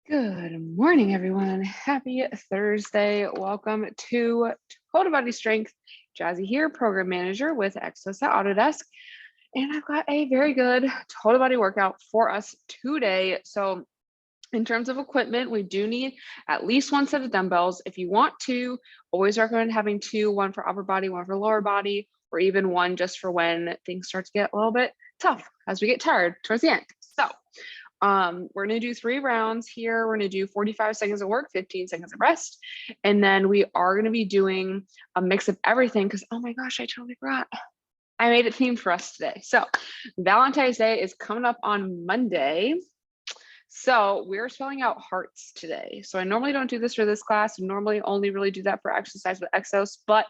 Good morning, everyone. Happy Thursday. Welcome to Total Body Strength. Jazzy here, program manager with Exos at Autodesk. And I've got a very good total body workout for us today. So in terms of equipment, we do need at least one set of dumbbells. If you want to, always recommend having two, one for upper body, one for lower body, or even one just for when things start to get a little bit tough as we get tired towards the end. So we're going to do 3 rounds here. We're going to do 45 seconds of work, 15 seconds of rest. And then we are going to be doing a mix of everything because, oh my gosh, I totally forgot. I made it themed for us today. So Valentine's Day is coming up on Monday. So we're spelling out hearts today. So I normally don't do this for this class. I normally only really do that for exercise with Exos, but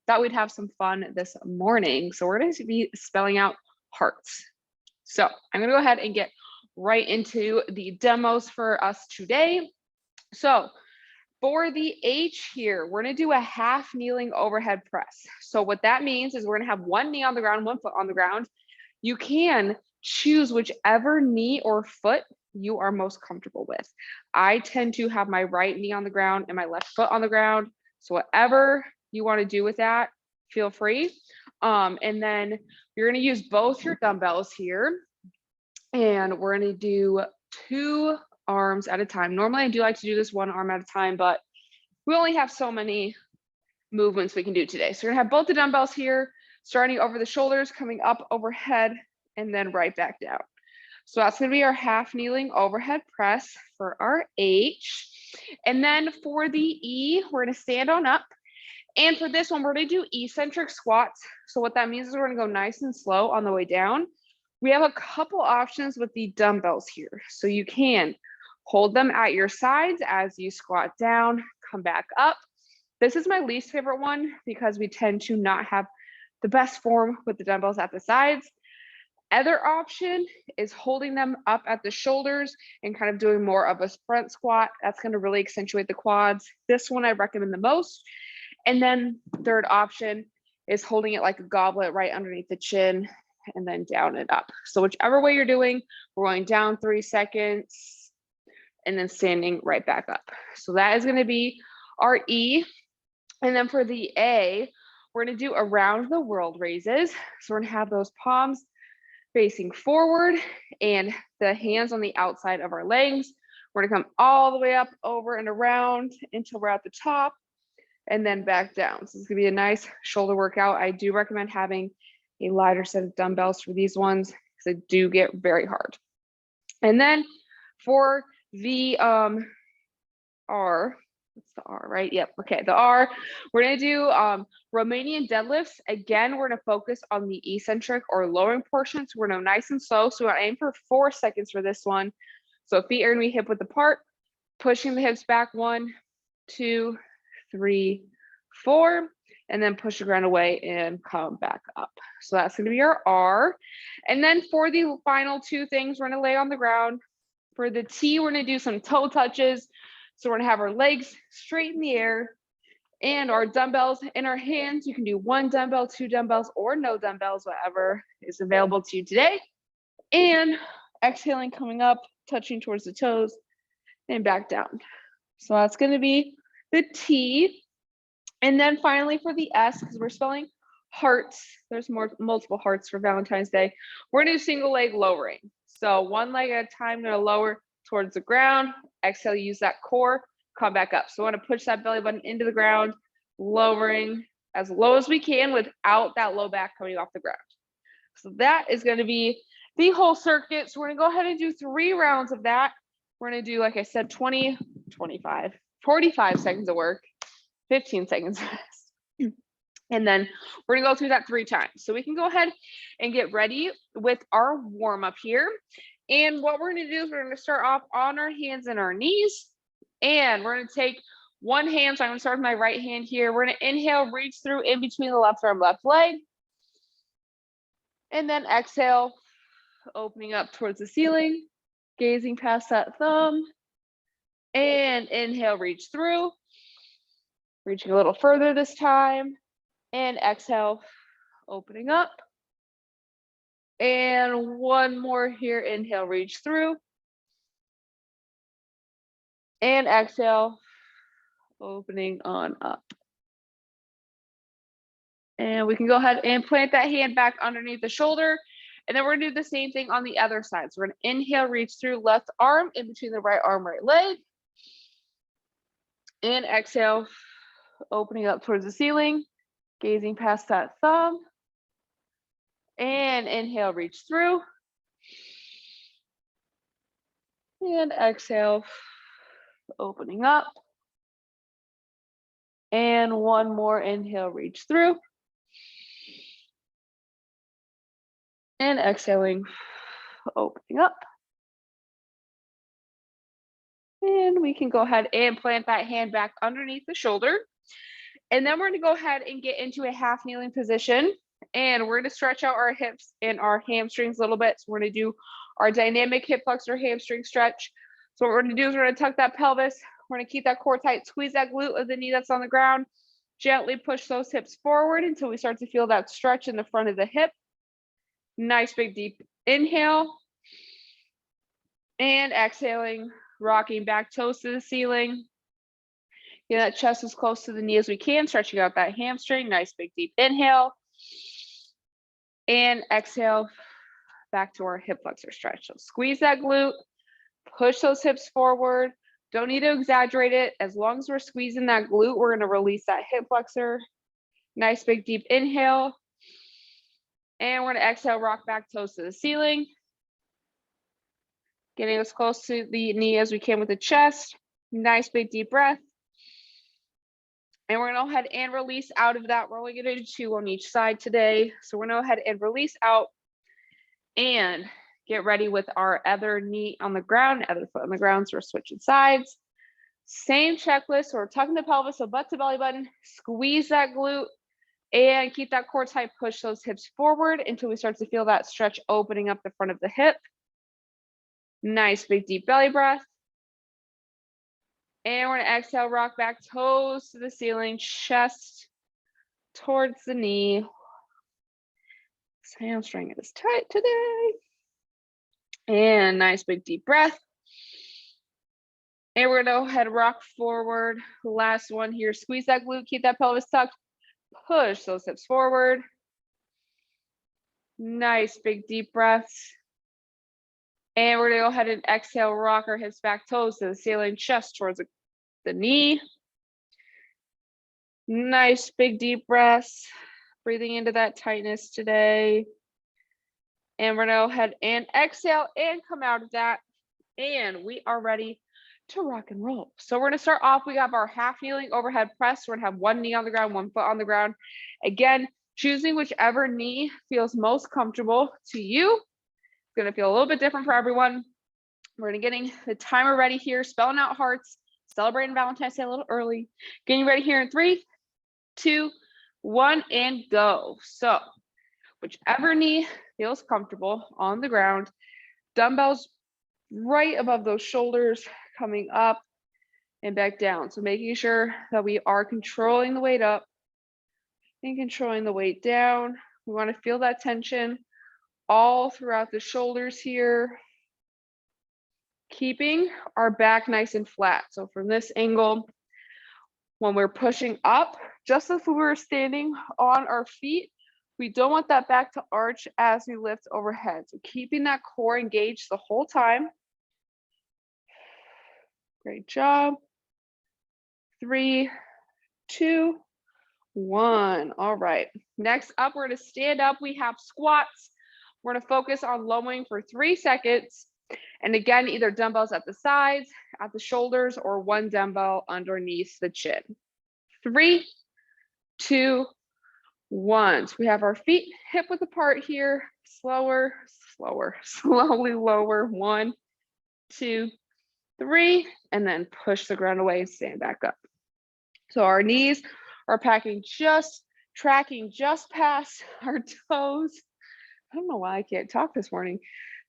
thought we'd have some fun this morning. So we're going to be spelling out hearts. So I'm going to go ahead and get right into the demos for us today. So for the H here, we're going to do a half kneeling overhead press. So what that means is we're going to have one knee on the ground, one foot on the ground. You can choose whichever knee or foot you are most comfortable with. I tend to have my right knee on the ground and my left foot on the ground. So whatever you want to do with that, feel free. And then you're going to use both your dumbbells here. And we're going to do 2 arms at a time. Normally, I do like to do this 1 arm at a time, but we only have so many movements we can do today. So we're going to have both the dumbbells here, starting over the shoulders, coming up overhead, and then right back down. So that's going to be our half kneeling overhead press for our H. And then for the E, we're going to stand on up. And for this one, we're going to do eccentric squats. So what that means is we're going to go nice and slow on the way down. We have a couple options with the dumbbells here. So you can hold them at your sides as you squat down, come back up. This is my least favorite one because we tend to not have the best form with the dumbbells at the sides. Other option is holding them up at the shoulders and kind of doing more of a front squat. That's going to really accentuate the quads. This one I recommend the most. And then third option is holding it like a goblet right underneath the chin and then down and up. So whichever way you're doing, we're going down 3 seconds and then standing right back up. So that is going to be our E. And then for the A, we're going to do around the world raises. So we're going to have those palms facing forward and the hands on the outside of our legs. We're going to come all the way up, over and around until we're at the top and then back down. So it's going to be a nice shoulder workout. I do recommend having a lighter set of dumbbells for these ones because they do get very hard. And then for the R, what's the R, right? Yep. Okay. The R, we're going to do Romanian deadlifts. Again, we're going to focus on the eccentric or lowering portions. We're going to nice and slow. So we're going to aim for 4 seconds for this one. So feet are going to be hip width apart, pushing the hips back 1, 2, 3, 4, and then push the ground away and come back up. So that's going to be our R. And then for the final 2 things, we're going to lay on the ground. For the T, we're going to do some toe touches. So we're going to have our legs straight in the air and our dumbbells in our hands. You can do 1 dumbbell, 2 dumbbells, or no dumbbells, whatever is available to you today. And exhaling, coming up, touching towards the toes, and back down. So that's going to be the T. And then finally for the S, because we're spelling hearts, there's multiple hearts for Valentine's Day. We're going to do single leg lowering. So 1 leg at a time, going to lower towards the ground. Exhale, use that core, come back up. So I want to push that belly button into the ground, lowering as low as we can without that low back coming off the ground. So that is going to be the whole circuit. So we're going to go ahead and do 3 rounds of that. We're going to do, like I said, 20, 25, 45 seconds of work, 15 seconds rest. And then we're going to go through that 3 times. So we can go ahead and get ready with our warm up here. And what we're going to do is we're going to start off on our hands and our knees. And we're going to take 1 hand. So I'm going to start with my right hand here. We're going to inhale, reach through in between the left arm, left leg. And then exhale, opening up towards the ceiling, gazing past that thumb. And inhale, reach through. Reaching a little further this time. And exhale, opening up. And 1 more here. Inhale, reach through. And exhale, opening on up. And we can go ahead and plant that hand back underneath the shoulder. And then we're gonna do the same thing on the other side. So we're gonna inhale, reach through left arm in between the right arm, right leg. And exhale, opening up towards the ceiling, gazing past that thumb. And inhale, reach through. And exhale, opening up. And one more inhale, reach through. And exhaling, opening up. And we can go ahead and plant that hand back underneath the shoulder. And then we're gonna go ahead and get into a half kneeling position. And we're gonna stretch out our hips and our hamstrings a little bit. So we're gonna do our dynamic hip flexor hamstring stretch. So what we're gonna do is we're gonna tuck that pelvis. We're gonna keep that core tight, squeeze that glute of the knee that's on the ground. Gently push those hips forward until we start to feel that stretch in the front of the hip. Nice big deep inhale. And exhaling, rocking back toes to the ceiling. Get that chest as close to the knee as we can, stretching out that hamstring. Nice big deep inhale. And exhale, back to our hip flexor stretch. So squeeze that glute, push those hips forward. Don't need to exaggerate it. As long as we're squeezing that glute, we're gonna release that hip flexor. Nice big deep inhale. And we're gonna exhale, rock back toes to the ceiling. Getting as close to the knee as we can with the chest. Nice big deep breath. And we're gonna go ahead and release out of that. We're only gonna do 2 on each side today. So we're gonna go ahead and release out and get ready with our other knee on the ground, other foot on the ground. So we're switching sides. Same checklist. So we're tucking the pelvis, so butt to belly button, squeeze that glute and keep that core tight, push those hips forward until we start to feel that stretch opening up the front of the hip. Nice big deep belly breath. And we're gonna exhale, rock back toes to the ceiling, chest towards the knee. This hamstring is tight today. And nice big deep breath. And we're gonna go ahead and rock forward. Last one here, squeeze that glute, keep that pelvis tucked, push those hips forward. Nice big deep breaths. And we're gonna go ahead and exhale, rock our hips back, toes to the ceiling, chest towards the knee. Nice big deep breaths. Breathing into that tightness today. And we're gonna go ahead and exhale and come out of that. And we are ready to rock and roll. So we're gonna start off, we have our half kneeling overhead press. We're gonna have one knee on the ground, one foot on the ground. Again, choosing whichever knee feels most comfortable to you. It's gonna feel a little bit different for everyone. We're gonna getting the timer ready here, spelling out hearts, celebrating Valentine's Day a little early. Getting ready here in 3, 2, 1, and go. So whichever knee feels comfortable on the ground, dumbbells right above those shoulders, coming up and back down. So making sure that we are controlling the weight up and controlling the weight down. We want to feel that tension all throughout the shoulders here. Keeping our back nice and flat. So from this angle, when we're pushing up, just as we were standing on our feet, we don't want that back to arch as we lift overhead. So keeping that core engaged the whole time. Great job. 3, 2, 1. All right. Next up, we're going to stand up. We have squats. We're going to focus on lowering for 3 seconds. And again, either dumbbells at the sides, at the shoulders, or one dumbbell underneath the chin. 3, 2, 1. So we have our feet hip width apart here. Slowly lower. 1, 2, 3, and then push the ground away and stand back up. So our knees are tracking just past our toes. I don't know why I can't talk this morning.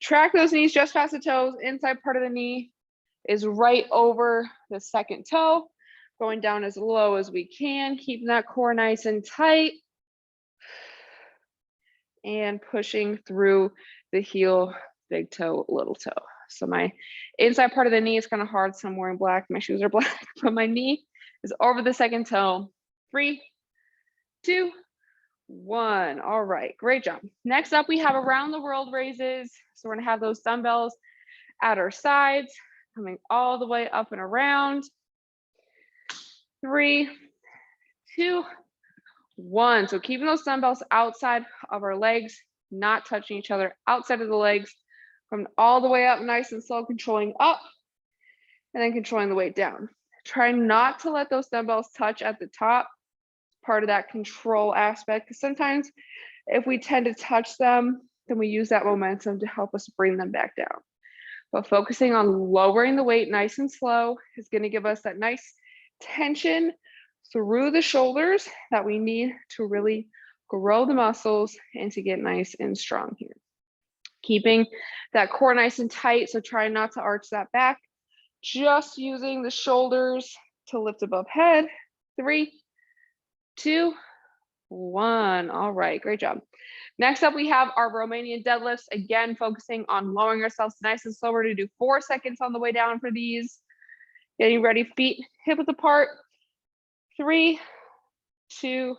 Track those knees just past the toes. Inside part of the knee is right over the second toe. Going down as low as we can, keeping that core nice and tight. And pushing through the heel, big toe, little toe. So my inside part of the knee is kind of hard, so I'm wearing black. My shoes are black, but my knee is over the second toe. 3, 2, 1. All right, great job. Next up, we have around the world raises. So we're gonna have those dumbbells at our sides, coming all the way up and around. 3, 2, 1. So keeping those dumbbells outside of our legs, not touching each other, outside of the legs, coming all the way up nice and slow, controlling up, and then controlling the weight down. Try not to let those dumbbells touch at the top, part of that control aspect, because sometimes if we tend to touch them, then we use that momentum to help us bring them back down. But focusing on lowering the weight nice and slow is going to give us that nice tension through the shoulders that we need to really grow the muscles and to get nice and strong here. Keeping that core nice and tight, so try not to arch that back. Just using the shoulders to lift above head. 3, 2, 1. All right, great job. Next up, we have our Romanian deadlifts. Again, focusing on lowering ourselves nice and slow. We're going to do 4 seconds on the way down for these. Getting ready, feet hip width apart. 3, 2,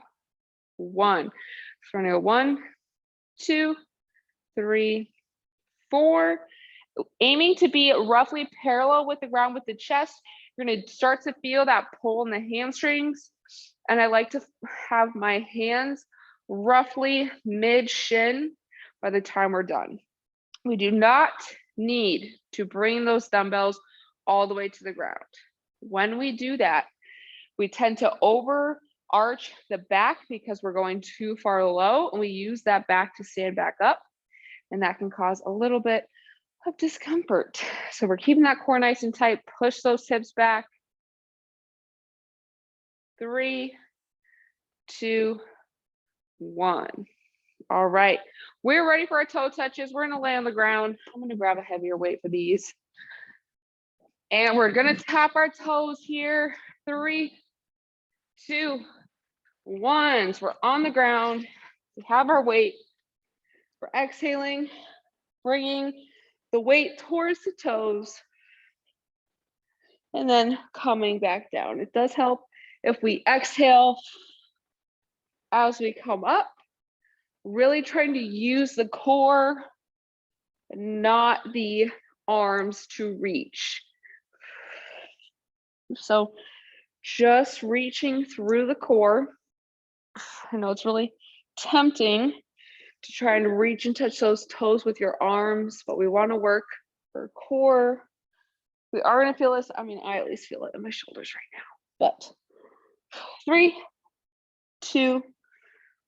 1. So we're going to go 1, 2, 3, 4. Aiming to be roughly parallel with the ground with the chest. You're going to start to feel that pull in the hamstrings. And I like to have my hands roughly mid shin by the time we're done. We do not need to bring those dumbbells all the way to the ground. When we do that, we tend to overarch the back because we're going too far low, and we use that back to stand back up, and that can cause a little bit of discomfort. So we're keeping that core nice and tight. Push those hips back. 3, 2, 1. All right, we're ready for our toe touches. We're gonna lay on the ground. I'm gonna grab a heavier weight for these. And we're gonna tap our toes here. 3, 2, 1. So we're on the ground. We have our weight. We're exhaling, bringing the weight towards the toes, and then coming back down. It does help if we exhale as we come up, really trying to use the core, not the arms to reach. So just reaching through the core. I know it's really tempting to try and reach and touch those toes with your arms, but we want to work for core. We are going to feel this. I mean, I at least feel it in my shoulders right now. But 3, 2,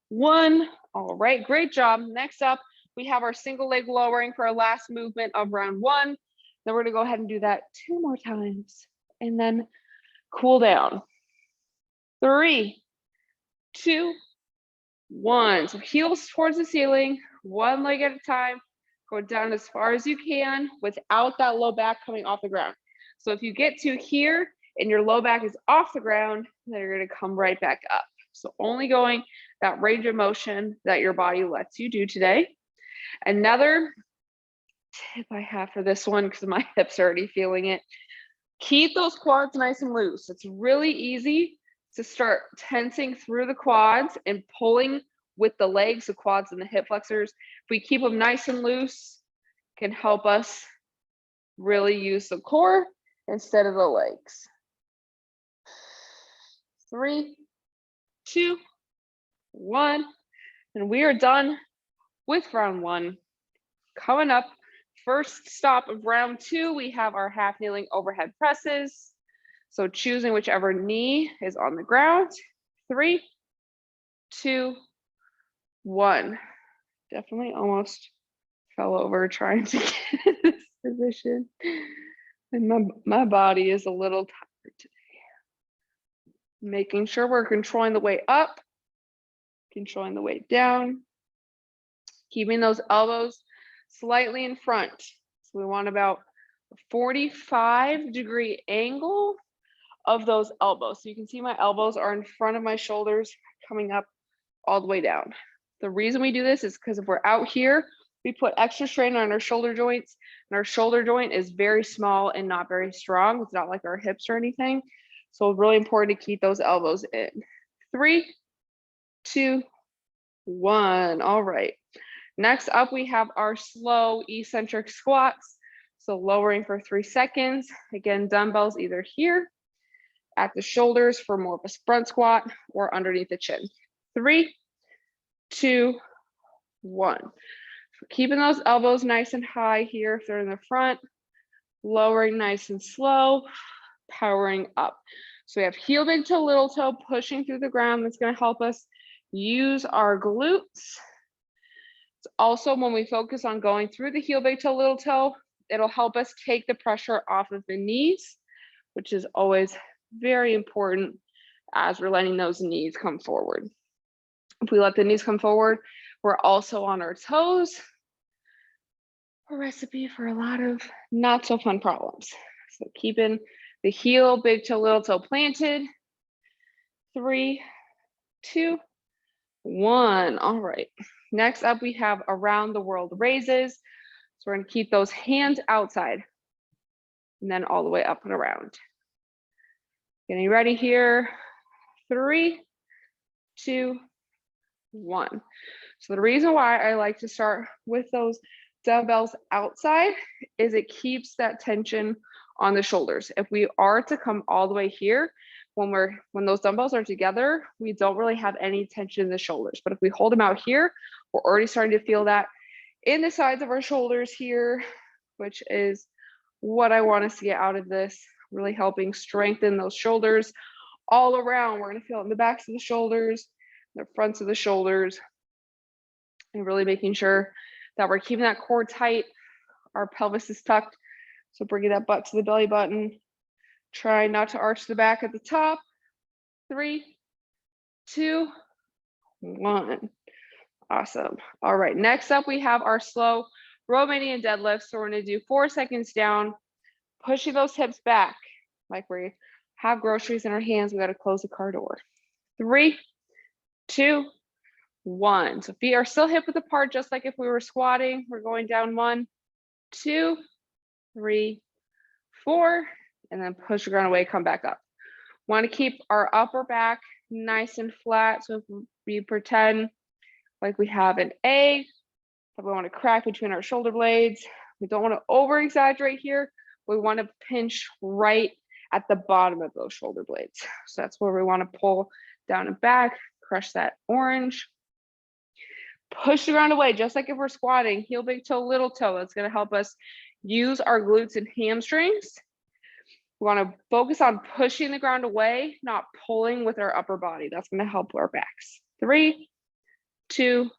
1. All right, great job. Next up, we have our single leg lowering for our last movement of round 1. Then we're going to go ahead and do that 2 more times and then cool down. 3, 2, 1. So heels towards the ceiling, one leg at a time. Go down as far as you can without that low back coming off the ground. So if you get to here and your low back is off the ground, then you're going to come right back up. So only going that range of motion that your body lets you do today. Another tip I have for this one, because my hips are already feeling it, keep those quads nice and loose. It's really easy to start tensing through the quads and pulling with the legs, the quads and the hip flexors. If we keep them nice and loose, it can help us really use the core instead of the legs. 3, 2, 1, and we are done with round 1. Coming up, first stop of round 2, we have our half kneeling overhead presses. So choosing whichever knee is on the ground. 3, 2, 1. Definitely almost fell over trying to get in this position. And my body is a little tired today. Making sure we're controlling the weight up, controlling the weight down, keeping those elbows slightly in front. So we want about a 45-degree angle of those elbows. So you can see my elbows are in front of my shoulders, coming up all the way down. The reason we do this is because if we're out here, we put extra strain on our shoulder joints, and our shoulder joint is very small and not very strong. It's not like our hips or anything. So it's really important to keep those elbows in. 3, 2, 1. All right. Next up, we have our slow eccentric squats. So lowering for 3 seconds. Again, dumbbells either here at the shoulders for more of a front squat or underneath the chin. 3, 2, 1. So keeping those elbows nice and high here if they're in the front, lowering nice and slow, powering up. So we have heel big toe, little toe pushing through the ground. That's going to help us use our glutes. Also, when we focus on going through the heel big toe, little toe, it'll help us take the pressure off of the knees, which is always very important as we're letting those knees come forward. If we let the knees come forward, we're also on our toes. A recipe for a lot of not so fun problems. So keeping the heel, big toe, little toe planted. 3, 2, 1. All right. Next up, we have around the world raises. So we're going to keep those hands outside and then all the way up and around. Getting ready here. 3, 2, 1. So the reason why I like to start with those dumbbells outside is it keeps that tension on the shoulders. If we are to come all the way here, when those dumbbells are together, we don't really have any tension in the shoulders. But if we hold them out here, we're already starting to feel that in the sides of our shoulders here, which is what I want us to get out of this, really helping strengthen those shoulders all around. We're going to feel it in the backs of the shoulders, the fronts of the shoulders, and really making sure that we're keeping that core tight. Our pelvis is tucked. So bringing that butt to the belly button. Try not to arch the back at the top. 3, 2, 1. Awesome. All right. Next up, we have our slow Romanian deadlifts. So we're going to do 4 seconds down, pushing those hips back like we have groceries in our hands. We got to close the car door. 3, 2, 1. So feet are still hip width apart, just like if we were squatting. We're going down 1, 2, 3, 4, and then push the ground away, come back up. Want to keep our upper back nice and flat. So if we pretend like we have an egg that we want to crack between our shoulder blades, we don't want to over exaggerate here. We want to pinch right at the bottom of those shoulder blades. So that's where we want to pull down and back, crush that orange. Push the ground away, just like if we're squatting, heel, big toe, little toe. That's going to help us use our glutes and hamstrings. We want to focus on pushing the ground away, not pulling with our upper body. That's going to help our backs. 3, 2,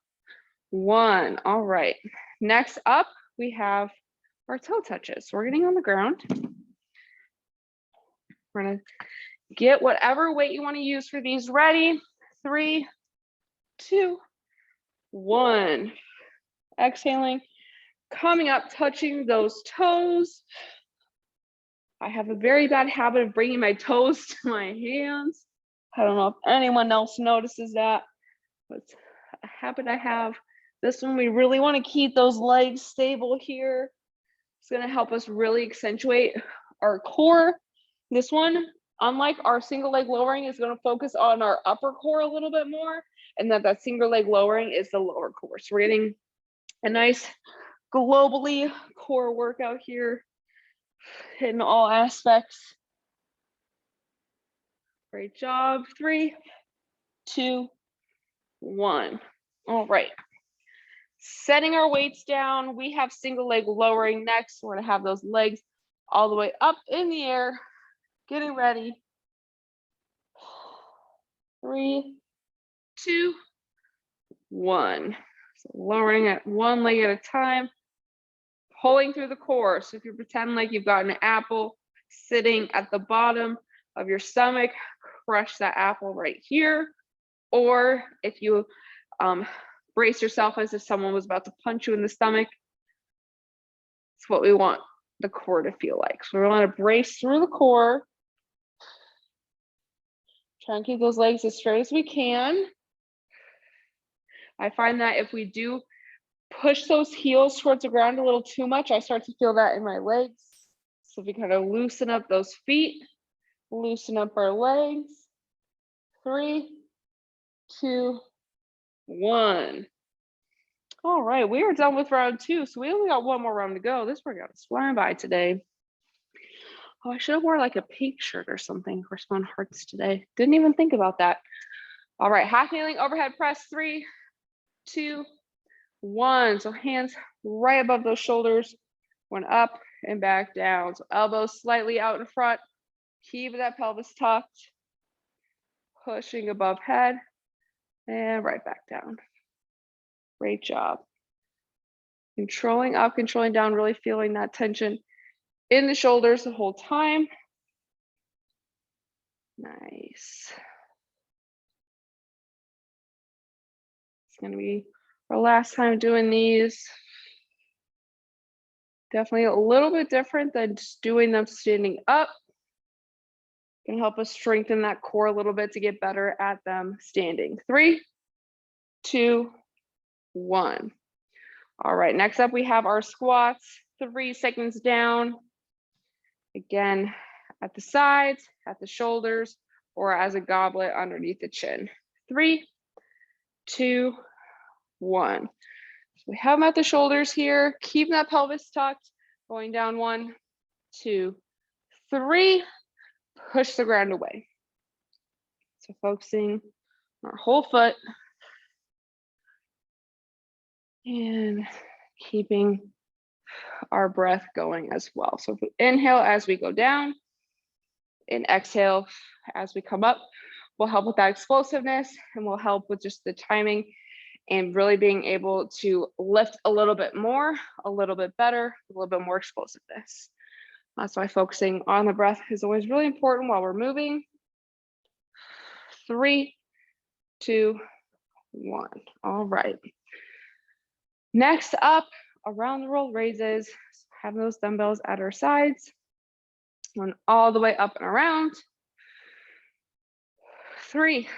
1. All right. Next up, we have our toe touches. So we're getting on the ground. We're going to get whatever weight you want to use for these ready. 3, 2, 1. Exhaling, coming up, touching those toes. I have a very bad habit of bringing my toes to my hands. I don't know if anyone else notices that, but it's a habit I have. This one, we really want to keep those legs stable here. It's going to help us really accentuate our core. This one, unlike our single leg lowering, is going to focus on our upper core a little bit more, and that single leg lowering is the lower core. So we're getting a nice globally core workout here, hitting all aspects. Great job. 3, 2, 1. All right. Setting our weights down. We have single leg lowering next. We're going to have those legs all the way up in the air. Getting ready. 3, 2, 1. So lowering it one leg at a time. Pulling through the core. So if you pretend like you've got an apple sitting at the bottom of your stomach, crush that apple right here. Or if you brace yourself as if someone was about to punch you in the stomach, it's what we want the core to feel like. So we want to brace through the core. Try and keep those legs as straight as we can. I find that if we do push those heels towards the ground a little too much, I start to feel that in my legs. So if we kind of loosen up those feet, loosen up our legs. 3, 2, 1. All right, we are done with round 2. So we only got one more round to go. This workout is flying by today. Oh, I should have worn like a pink shirt or something for Small Hearts today. Didn't even think about that. All right, half kneeling overhead press. 3, 2, 1. So hands right above those shoulders. One up and back down. So elbows slightly out in front. Keep that pelvis tucked. Pushing above head and right back down. Great job. Controlling up, controlling down, really feeling that tension in the shoulders the whole time. Nice. It's going to be our last time doing these. Definitely a little bit different than just doing them standing up. Can help us strengthen that core a little bit to get better at them standing. 3, 2, 1. All right, next up we have our squats. 3 seconds down. Again, at the sides, at the shoulders, or as a goblet underneath the chin. 3, 2, 1. So we have them at the shoulders here. Keep that pelvis tucked. Going down. 1, 2, 3. Push the ground away. So focusing on our whole foot. And keeping our breath going as well. So if we inhale as we go down and exhale as we come up, will help with that explosiveness and will help with just the timing and really being able to lift a little bit more, a little bit better, a little bit more explosiveness. That's why focusing on the breath is always really important while we're moving. 3, 2, 1. All right. Next up, around the world raises. Have those dumbbells at our sides. Going all the way up and around. 3,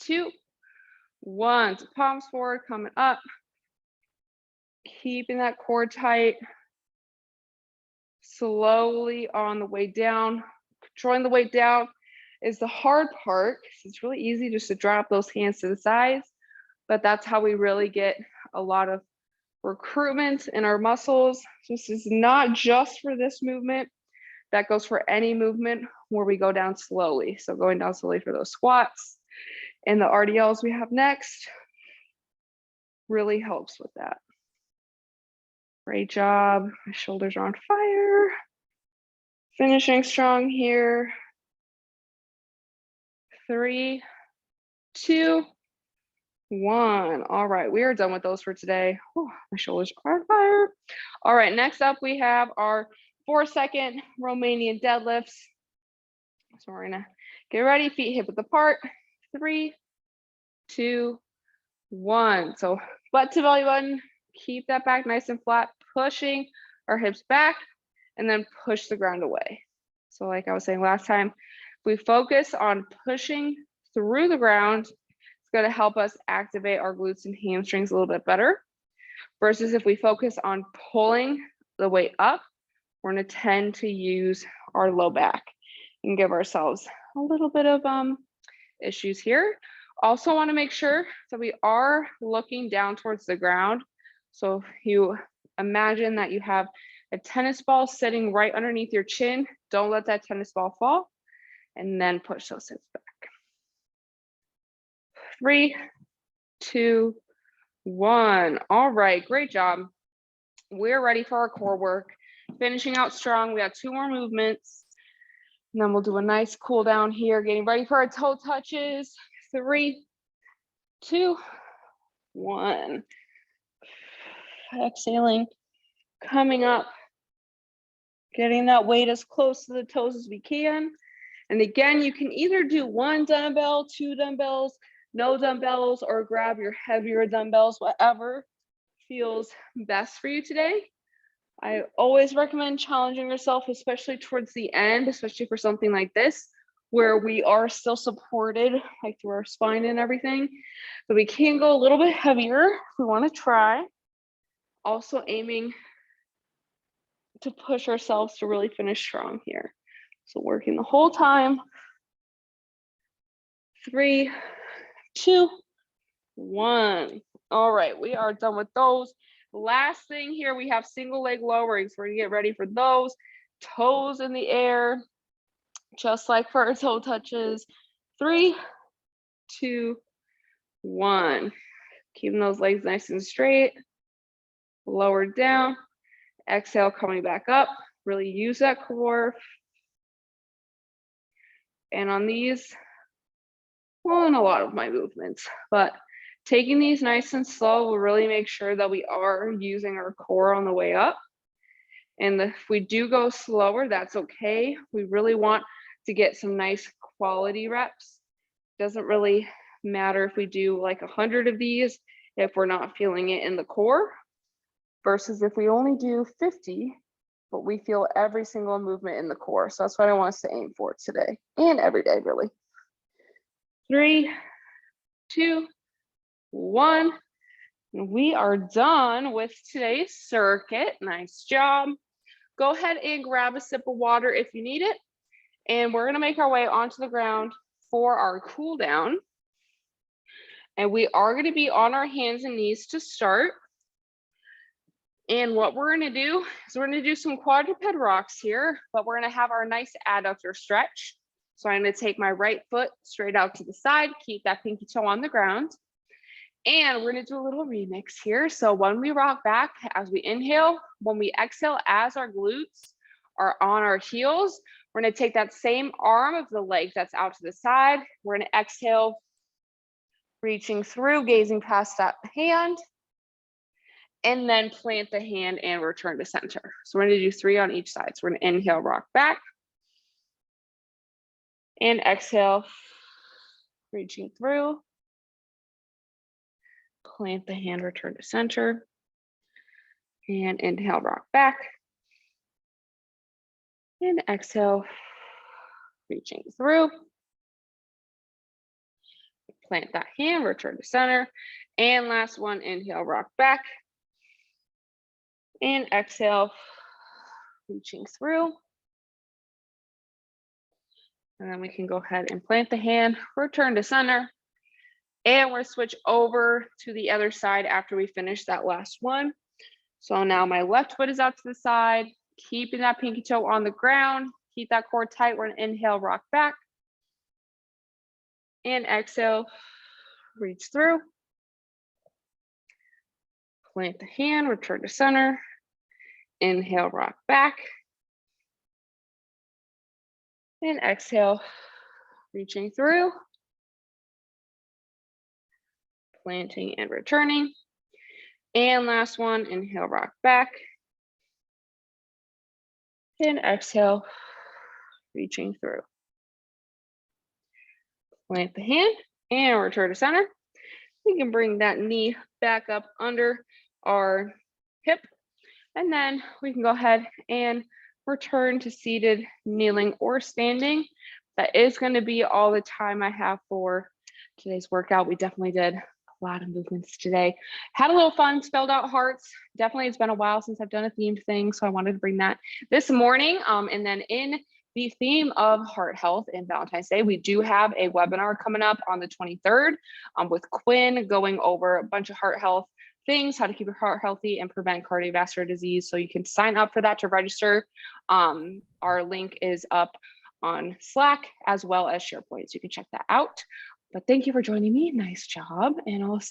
2, 1. So palms forward, coming up. Keeping that core tight. Slowly on the way down. Controlling the weight down is the hard part. It's really easy just to drop those hands to the sides, but that's how we really get a lot of recruitment in our muscles. This is not just for this movement. That goes for any movement where we go down slowly. So going down slowly for those squats and the RDLs we have next really helps with that. Great job. My shoulders are on fire. Finishing strong here. 3, 2, 1. All right, we are done with those for today. Whew, my shoulders are on fire. All right, next up we have our 4-second Romanian deadlifts. So we're gonna get ready, feet hip width apart. 3, 2, 1. So butt to belly button, keep that back nice and flat, pushing our hips back, and then push the ground away. So like I was saying last time, if we focus on pushing through the ground, it's going to help us activate our glutes and hamstrings a little bit better. Versus if we focus on pulling the weight up, we're going to tend to use our low back and give ourselves a little bit of issues here. Also want to make sure that we are looking down towards the ground. So if you imagine that you have a tennis ball sitting right underneath your chin, don't let that tennis ball fall, and then push those hips back. 3, 2, 1. All right, great job. We're ready for our core work. Finishing out strong. We have 2 more movements. And then we'll do a nice cool down here, getting ready for our toe touches. 3, 2, 1. Exhaling, coming up, getting that weight as close to the toes as we can. And again, you can either do 1 dumbbell, 2 dumbbells, no dumbbells, or grab your heavier dumbbells, whatever feels best for you today. I always recommend challenging yourself, especially towards the end, especially for something like this, where we are still supported, like through our spine and everything. But we can go a little bit heavier if we want to try. Also aiming to push ourselves to really finish strong here. So working the whole time. 3, 2, 1. All right, we are done with those. Last thing here, we have single leg lowerings. We're gonna get ready for those. Toes in the air, just like for our toe touches. 3, 2, 1. Keeping those legs nice and straight. Lower down. Exhale, coming back up. Really use that core. And on these, well, in a lot of my movements, but taking these nice and slow will really make sure that we are using our core on the way up. And if we do go slower, that's okay. We really want to get some nice quality reps. Doesn't really matter if we do like 100 of these if we're not feeling it in the core, versus if we only do 50, but we feel every single movement in the core. So that's what I want us to aim for today and every day, really. 3, 2, 1. And we are done with today's circuit. Nice job. Go ahead and grab a sip of water if you need it. And we're gonna make our way onto the ground for our cool down. And we are gonna be on our hands and knees to start. And what we're gonna do is we're gonna do some quadruped rocks here, but we're gonna have our nice adductor stretch. So I'm gonna take my right foot straight out to the side, keep that pinky toe on the ground. And we're gonna do a little remix here. So when we rock back, as we inhale, when we exhale, as our glutes are on our heels, we're gonna take that same arm of the leg that's out to the side. We're gonna exhale, reaching through, gazing past that hand, and then plant the hand and return to center. So we're gonna do 3 on each side. So we're gonna inhale, rock back, and exhale, reaching through, plant the hand, return to center, and inhale, rock back, and exhale, reaching through, plant that hand, return to center, and last one, inhale, rock back, and exhale, reaching through. And then we can go ahead and plant the hand, return to center, and we're switch over to the other side after we finish that last one. So now my left foot is out to the side, keeping that pinky toe on the ground, keep that core tight. We're gonna inhale, rock back, and exhale, reach through, plant the hand, return to center, inhale, rock back, and exhale, reaching through, planting and returning. And last one, inhale, rock back, and exhale, reaching through. Plant the hand and return to center. We can bring that knee back up under our hip, and then we can go ahead and return to seated, kneeling, or standing. That is going to be all the time I have for today's workout. We definitely did a lot of movements today. Had a little fun, spelled out hearts. Definitely, it's been a while since I've done a themed thing, so I wanted to bring that this morning. And then in the theme of heart health and Valentine's Day, we do have a webinar coming up on the 23rd with Quinn, going over a bunch of heart health things, how to keep your heart healthy and prevent cardiovascular disease. So you can sign up for that to register. Our link is up on Slack as well as SharePoint, so you can check that out. But thank you for joining me. Nice job. And I'll see